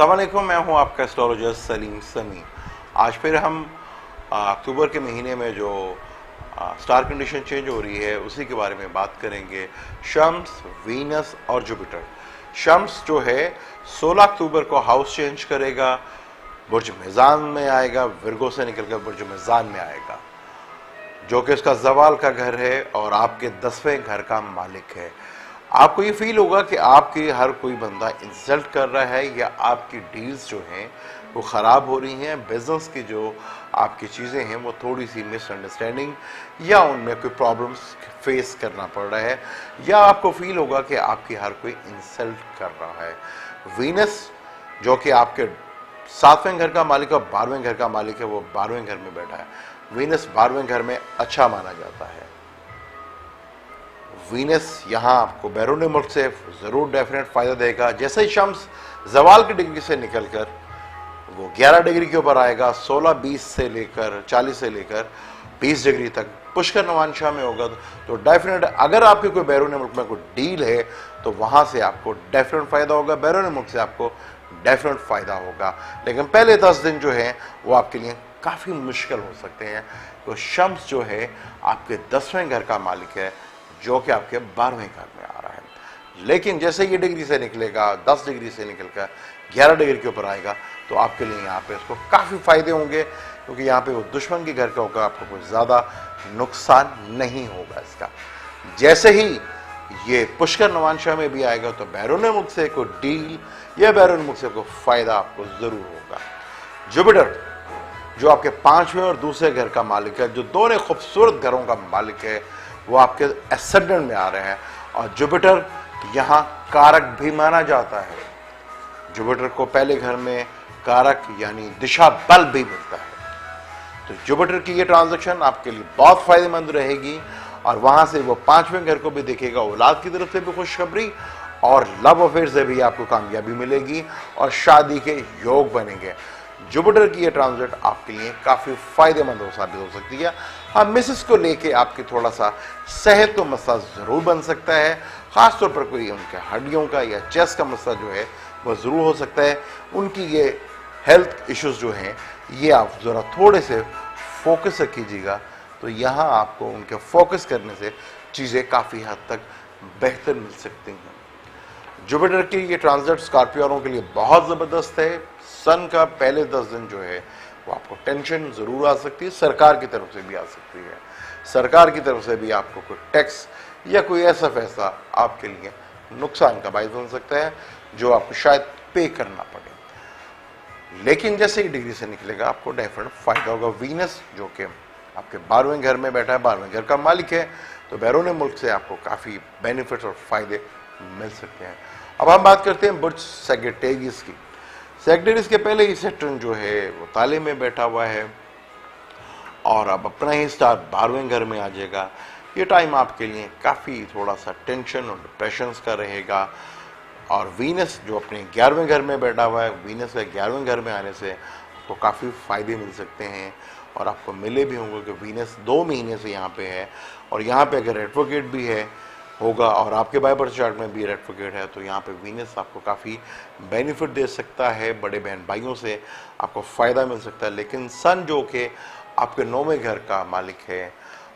अस्सलाम वालेकुम, मैं हूं आपका एस्ट्रोलॉजर सलीम समी। आज फिर हम अक्टूबर के महीने में जो स्टार कंडीशन चेंज हो रही है उसी के बारे में बात करेंगे। शम्स, वीनस और जुपिटर। शम्स जो है 16 अक्टूबर को हाउस चेंज करेगा, बुर्ज मिज़ान में आएगा, विर्गो से निकलकर बुर्ज मिज़ान में आएगा, जो कि उसका जवाल का घर है और आपके 10वें घर का मालिक है। आपको ये फील होगा कि आपकी हर कोई बंदा इंसल्ट कर रहा है या आपकी डील्स जो हैं वो ख़राब हो रही हैं, बिजनेस की जो आपकी चीज़ें हैं वो थोड़ी सी मिसअंडरस्टैंडिंग या उनमें कोई प्रॉब्लम्स फेस करना पड़ रहा है, या आपको फील होगा कि आपकी हर कोई इंसल्ट कर रहा है। वीनस जो कि आपके 7वें घर का मालिक और 12वें घर का मालिक है, वो 12वें घर में बैठा है। वीनस 12वें घर में अच्छा माना जाता है। वीनस यहाँ आपको बैरून मुल्क से ज़रूर डेफिनेट फ़ायदा देगा। जैसे ही शम्स जवाल की डिग्री से निकलकर वो 11 डिग्री के ऊपर आएगा, 16-20 से लेकर 40 से लेकर 20 डिग्री तक पुष्कर नवांशा में होगा, तो डेफिनेट अगर आपके कोई बैरून मुल्क में कोई डील है तो वहाँ से आपको डेफिनेट फ़ायदा होगा, बैरून मुल्क से आपको डेफिनेट फ़ायदा होगा। लेकिन पहले 10 दिन जो है वो आपके लिए काफ़ी मुश्किल हो सकते हैं। तो शम्स जो है आपके 10वें घर का मालिक है, जो कि आपके 12वें घर में आ रहा है। लेकिन जैसे ये डिग्री से निकलेगा, 10 डिग्री से निकलकर 11 डिग्री के ऊपर आएगा, तो आपके लिए यहाँ पे इसको काफ़ी फ़ायदे होंगे, क्योंकि यहाँ पे वो दुश्मन के घर का होगा, आपको कोई ज़्यादा नुकसान नहीं होगा इसका। जैसे ही ये पुष्कर नवांशा में भी आएगा तो बैरून मुल्क से कोई डील या बैरून मुल्क से कोई फ़ायदा आपको ज़रूर होगा। जुपिटर जो आपके 5वें और दूसरे घर का मालिक है, जो दोनों खूबसूरत घरों का मालिक है, वो आपके एसेंडेंट में आ रहे हैं। और जुपिटर यहाँ कारक भी माना जाता है। जुपिटर को पहले घर में कारक यानी दिशा बल भी मिलता है। तो जुपिटर की ये ट्रांजैक्शन आपके लिए बहुत फायदेमंद रहेगी, और वहां से वो 5वें घर को भी देखेगा। औलाद की तरफ से भी खुशखबरी और लव अफेयर से भी आपको कामयाबी मिलेगी और शादी के योग बनेंगे। जुपिटर की ये ट्रांजिट आपके लिए काफ़ी फायदेमंद साबित हो सकती है। हाँ, मिसेस को लेके आपके थोड़ा सा सेहत तो मसला ज़रूर बन सकता है, ख़ासतौर पर कोई उनके हड्डियों का या चेस्ट का मसला जो है वह ज़रूर हो सकता है। उनकी ये हेल्थ इश्यूज़ जो हैं ये आप ज़रा थोड़े से फोकस रखिएगा, तो यहाँ आपको उनके फोकस करने से चीज़ें काफ़ी हद तक बेहतर मिल सकती हैं। जुपिटर की ये ट्रांजिट स्कॉर्पियो के लिए बहुत ज़बरदस्त है। सन का पहले 10 दिन जो है वो आपको टेंशन ज़रूर आ सकती है, सरकार की तरफ से भी आ सकती है। सरकार की तरफ से भी आपको कोई टैक्स या कोई ऐसा फैसला आपके लिए नुकसान का बायस बन सकता है, जो आपको शायद पे करना पड़े। लेकिन जैसे ही डिग्री से निकलेगा आपको डेफिनेट फ़ायदा होगा। वीनस जो कि आपके 12वें घर में बैठा है, 12वें घर का मालिक है, तो बैरून मुल्क से आपको काफ़ी बेनिफिट और फ़ायदे मिल सकते हैं। अब हम बात करते हैं बुर्ज सैगिटेरियस की। सैगिटेरियस के पहले ही सैटर्न जो है वो ताले में बैठा हुआ है, और अब अपना ही स्टार 12वें घर में आ जाएगा। ये टाइम आपके लिए काफ़ी थोड़ा सा टेंशन और डिप्रेशन का रहेगा। और वीनस जो अपने 11वें घर में बैठा हुआ है, वीनस के 11वें घर में आने से आपको काफ़ी फ़ायदे मिल सकते हैं, और आपको मिले भी होंगे कि वीनस 2 महीने से यहाँ पे है, और यहाँ पे अगर एडवोकेट भी है होगा और आपके बाय बर्थ चार्ट में भी एडवोकेट है, तो यहाँ पे वीनस आपको काफ़ी बेनिफिट दे सकता है। बड़े बहन भाइयों से आपको फ़ायदा मिल सकता है। लेकिन सन जो कि आपके 9वें घर का मालिक है,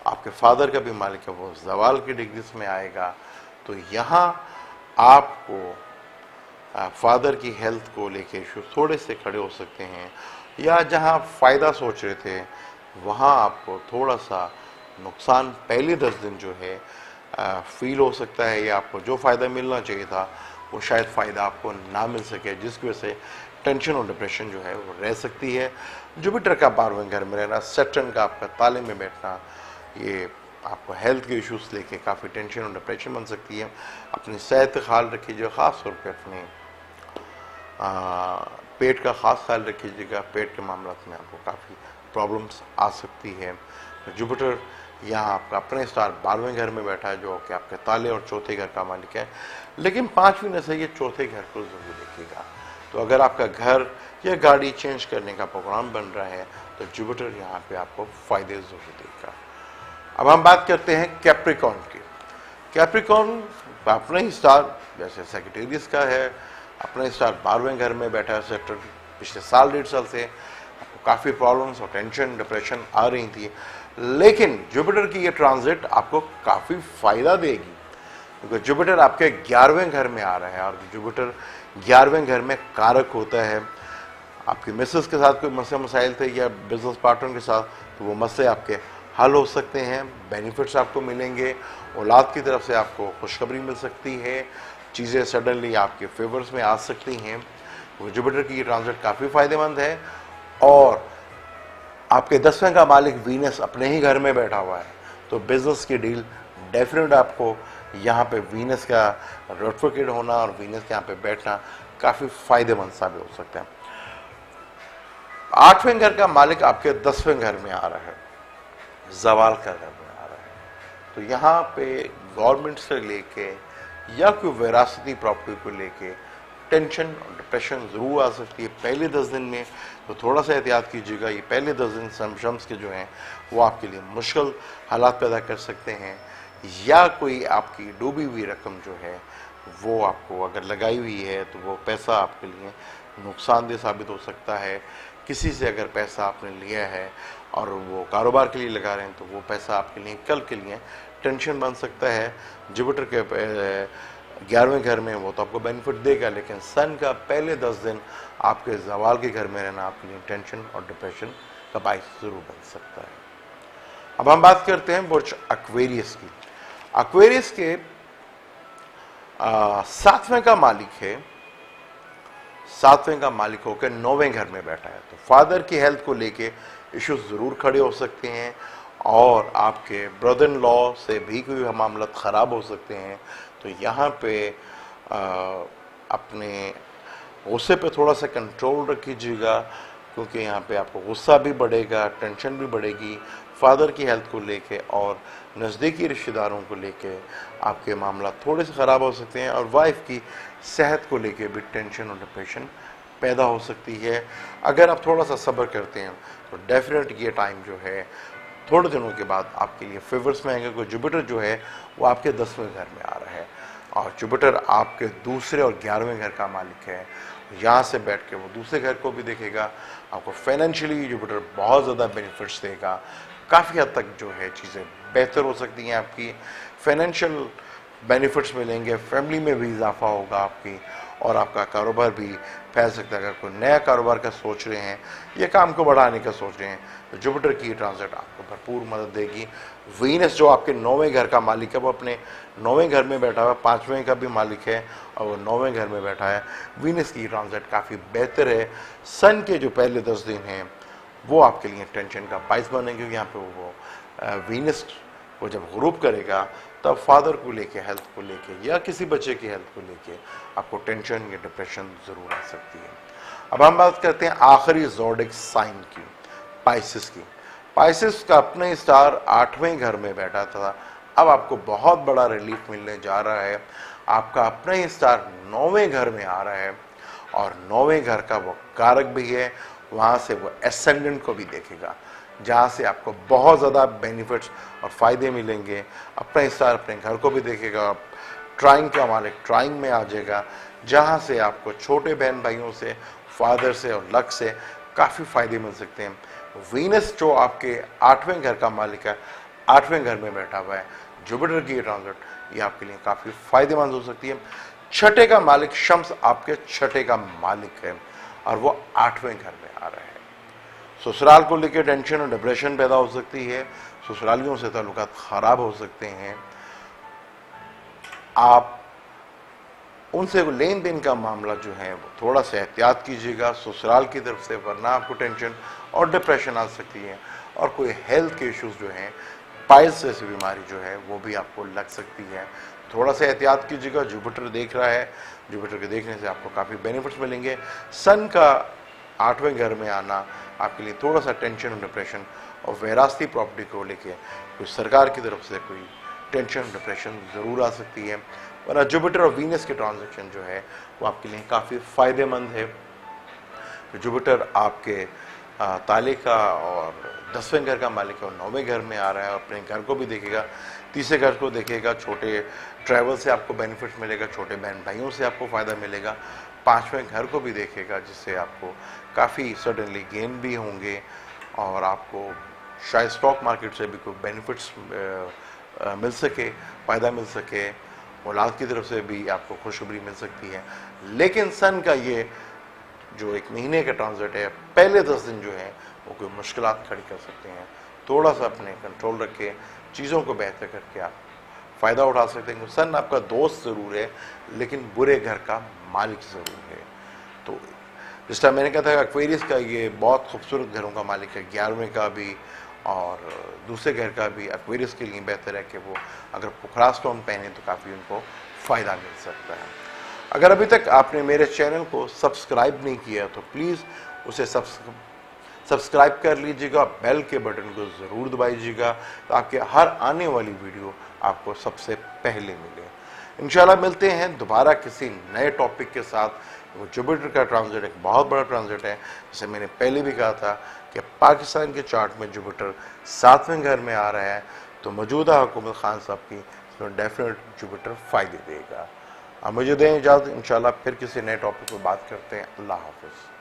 आपके फादर का भी मालिक है, वो जवाल की डिग्रीज में आएगा, तो यहाँ आपको फादर की हेल्थ को लेके इशू थोड़े से खड़े हो सकते हैं, या जहाँ फ़ायदा सोच रहे थे वहाँ आपको थोड़ा सा नुकसान पहले 10 दिन जो है फील हो सकता है, या आपको जो फ़ायदा मिलना चाहिए था वो शायद फ़ायदा आपको ना मिल सके, जिसकी वजह से टेंशन और डिप्रेशन जो है वो रह सकती है। जुपिटर का 12वें घर में रहना, सैटर्न का आपका ताले में बैठना, ये आपको हेल्थ के इश्यूज़ लेके काफ़ी टेंशन और डिप्रेशन बन सकती है। अपनी सेहत का ख्याल रखिएगा, ख़ास तौर पर अपने पेट का ख़ास ख्याल रखिएगा। पेट के मामला में आपको काफ़ी प्रॉब्लम्स आ सकती है। जुपिटर यहाँ आपका अपने स्टार 12वें घर में बैठा है, जो कि आपके ताले और चौथे घर का मालिक है। लेकिन 5वीं नज़र ये चौथे घर को ज़रूर देखिएगा। तो अगर आपका घर या गाड़ी चेंज करने का प्रोग्राम बन रहा है तो जुपिटर यहाँ पे आपको फ़ायदे ज़रूर देगा। अब हम बात करते हैं कैप्रिकॉर्न की। कैप्रिकॉर्न अपना ही स्टार जैसे सैगिटेरियस का है, अपने स्टार 12वें घर में बैठा है सेक्टर, पिछले साल 1.5 साल से आपको काफ़ी प्रॉब्लम्स और टेंशन डिप्रेशन आ रही थी, लेकिन जुपिटर की ये ट्रांजिट आपको काफ़ी फायदा देगी, क्योंकि जुपिटर आपके 11वें घर में आ रहा है, और जुपिटर 11वें घर में कारक होता है। आपकी मिसेस के साथ कोई मसले मसाइल थे या बिजनेस पार्टनर के साथ, तो वो मसले आपके हल हो सकते हैं, बेनिफिट्स आपको मिलेंगे, औलाद की तरफ से आपको खुशखबरी मिल सकती है, चीज़ें सडनली आपके फेवर्स में आ सकती हैं। वो जुपिटर की ट्रांजिट काफ़ी फ़ायदेमंद है। और आपके 10वें का मालिक वीनस अपने ही घर में बैठा हुआ है, तो बिजनेस की डील डेफिनेट आपको यहाँ पे वीनस का रेट्रोग्रेड होना और वीनस के यहाँ पे बैठना काफ़ी फ़ायदेमंद साबित हो सकता है। 8वें घर का मालिक आपके 10वें घर में आ रहा है, जवाल का घर में आ रहा है, तो यहाँ पे गवर्नमेंट से लेके या कोई विरासती प्रॉपर्टी को लेके टेंशन और डिप्रेशन ज़रूर आ सकती है पहले 10 दिन में, तो थोड़ा सा एहतियात कीजिएगा। ये पहले 10 दिन शम्स के जो हैं वो आपके लिए मुश्किल हालात पैदा कर सकते हैं, या कोई आपकी डूबी हुई रकम जो है वो आपको अगर लगाई हुई है तो वो पैसा आपके लिए नुकसानदेह साबित हो सकता है। किसी से अगर पैसा आपने लिया है और वो कारोबार के लिए लगा रहे हैं, तो वो पैसा आपके लिए कल के लिए टेंशन बन सकता है। जुपिटर के 11वें घर में वो तो आपको बेनिफिट देगा, लेकिन सन का पहले 10 दिन आपके जवाल के घर में रहना आपके लिए टेंशन और डिप्रेशन का बायस ज़रूर बन सकता है। अब हम बात करते हैं बुर्ज एक्वेरियस की। एक्वेरियस के 7वें का मालिक है, 7वें का मालिक होकर 9वें घर में बैठा है, तो फादर की हेल्थ को लेके इश्यूज ज़रूर खड़े हो सकते हैं, और आपके ब्रदर इन लॉ से भी कोई मामला ख़राब हो सकते हैं। तो यहाँ पे अपने गुस्से पे थोड़ा सा कंट्रोल रखिएगा, क्योंकि यहाँ पे आपको गुस्सा भी बढ़ेगा, टेंशन भी बढ़ेगी फादर की हेल्थ को लेके, और नज़दीकी रिश्तेदारों को लेके आपके मामला थोड़े से ख़राब हो सकते हैं, और वाइफ की सेहत को लेके भी टेंशन और डिप्रेशन पैदा हो सकती है। अगर आप थोड़ा सा सब्र करते हैं तो डेफिनेट ये टाइम जो है थोड़े दिनों के बाद आपके लिए फेवर्स में आएंगे, क्योंकि जुपिटर जो है वो आपके 10वें घर में आ रहा है, और जुपिटर आपके दूसरे और 11वें घर का मालिक है। यहाँ से बैठ के वो दूसरे घर को भी देखेगा, आपको फाइनेंशियली जुपिटर बहुत ज़्यादा बेनिफिट्स देगा, काफ़ी हद तक जो है चीज़ें बेहतर हो सकती हैं, आपकी फाइनेंशियल बेनिफिट्स मिलेंगे, फैमिली में भी इजाफा होगा आपकी, और आपका कारोबार भी फैल सकता है। अगर कोई नया कारोबार का सोच रहे हैं या काम को बढ़ाने का सोच रहे हैं, तो जुपिटर की ट्रांजिट आपको भरपूर मदद देगी। वीनस जो आपके 9वें घर का मालिक है वो अपने 9वें घर में बैठा हुआ है, 5वें का भी मालिक है और वो 9वें घर में बैठा है। वीनस की ट्रांजिट काफ़ी बेहतर है। सन के जो पहले 10 दिन हैं वो आपके लिए टेंशन का बाइस बनेंगे, क्योंकि यहाँ पे वो वीनस वो जब गुरूब करेगा तब फादर को लेके, हेल्थ को लेके या किसी बच्चे की हेल्थ को लेके आपको टेंशन या डिप्रेशन ज़रूर आ सकती है। अब हम बात करते हैं आखिरी ज़ोडिक साइन की, पाइसिस की। पाइसिस का अपने स्टार 8वें घर में बैठा था, अब आपको बहुत बड़ा रिलीफ मिलने जा रहा है। आपका अपना ही स्टार 9वें घर में आ रहा है, और 9वें घर का वो कारक भी है, वहाँ से वो एसेंडेंट को भी देखेगा, जहाँ से आपको बहुत ज़्यादा बेनिफिट्स और फ़ायदे मिलेंगे। अपना स्टार अपने घर को भी देखेगा, ट्राइंग का मालिक ट्राइंग में आ जाएगा, जहाँ से आपको छोटे बहन भाइयों से, फादर से और लक से काफ़ी फ़ायदे मिल सकते हैं। वीनस जो आपके 8वें घर का मालिक है, 8वें घर में बैठा हुआ है, जुपिटर की ट्रांजिट ये आपके लिए काफ़ी फ़ायदेमंद हो सकती है। 6ठे का मालिक शम्स आपके 6ठे का मालिक है, और वो 8वें घर में आ रहा है। ससुराल को लेकर टेंशन और डिप्रेशन पैदा हो सकती है, ससुरालियों से ताल्लुकात ख़राब हो सकते हैं, आप उनसे लेन देन का मामला जो है वो थोड़ा सा एहतियात कीजिएगा ससुराल की तरफ से, वरना आपको टेंशन और डिप्रेशन आ सकती है। और कोई हेल्थ के इश्यूज जो हैं, पाइल्स जैसी बीमारी जो है वो भी आपको लग सकती है, थोड़ा सा एहतियात कीजिएगा। जुपिटर देख रहा है, जुपिटर के देखने से आपको काफ़ी बेनिफिट्स मिलेंगे। सन का 8वें घर में आना आपके लिए थोड़ा सा टेंशन और डिप्रेशन और वैरासती प्रॉपर्टी को लेके कोई सरकार की तरफ से कोई टेंशन डिप्रेशन ज़रूर आ सकती है, वरना जुपिटर और वीनस के ट्रांजैक्शन जो है वो आपके लिए काफ़ी फ़ायदेमंद है। जुपिटर आपके ताले का और 10वें घर का मालिक है और 9वें घर में आ रहा है, और अपने घर को भी देखेगा, तीसरे घर को देखेगा। छोटे ट्रैवल से आपको बेनिफिट्स मिलेगा, छोटे बहन भाइयों से आपको फ़ायदा मिलेगा, 5वें घर को भी देखेगा, जिससे आपको काफ़ी सडनली गेन भी होंगे और आपको शायद स्टॉक मार्केट से भी कोई बेनिफिट्स मिल सके, फ़ायदा मिल सके, औलाद की तरफ से भी आपको खुशखबरी मिल सकती है। लेकिन सन का ये जो 1 महीने का ट्रांजिट है, पहले 10 दिन जो है वो कोई मुश्किलात खड़ी कर सकते हैं। थोड़ा सा अपने कंट्रोल रख के चीज़ों को बेहतर करके आप फ़ायदा उठा सकते हैं। सन आपका दोस्त ज़रूर है, लेकिन बुरे घर का मालिक ज़रूर है। तो जिस टाइम मैंने कहा था एक्वेरियस का ये बहुत खूबसूरत घरों का मालिक है, 11वें का भी और दूसरे घर का भी एक्वेरियस के लिए बेहतर है कि वो अगर पुखरा स्टोन पहने तो काफ़ी उनको फ़ायदा मिल सकता है। अगर अभी तक आपने मेरे चैनल को सब्सक्राइब नहीं किया तो प्लीज़ उसे सब्सक्राइब कर लीजिएगा, बेल के बटन को ज़रूर दबाइएगा ताकि हर आने वाली वीडियो आपको सबसे पहले मिले। इंशाल्लाह मिलते हैं दोबारा किसी नए टॉपिक के साथ। वो जुपिटर का ट्रांजिट एक बहुत बड़ा ट्रांजिट है, जैसे मैंने पहले भी कहा था कि पाकिस्तान के चार्ट में जुपिटर 7वें घर में आ रहा है, तो मौजूदा हुकूमत खान साहब की इसमें डेफिनेट जुपिटर फ़ायदे देगा। अब मुझे दें इजाज़त, इंशाल्लाह फिर किसी नए टॉपिक पर बात करते हैं। अल्लाह हाफ़िज़।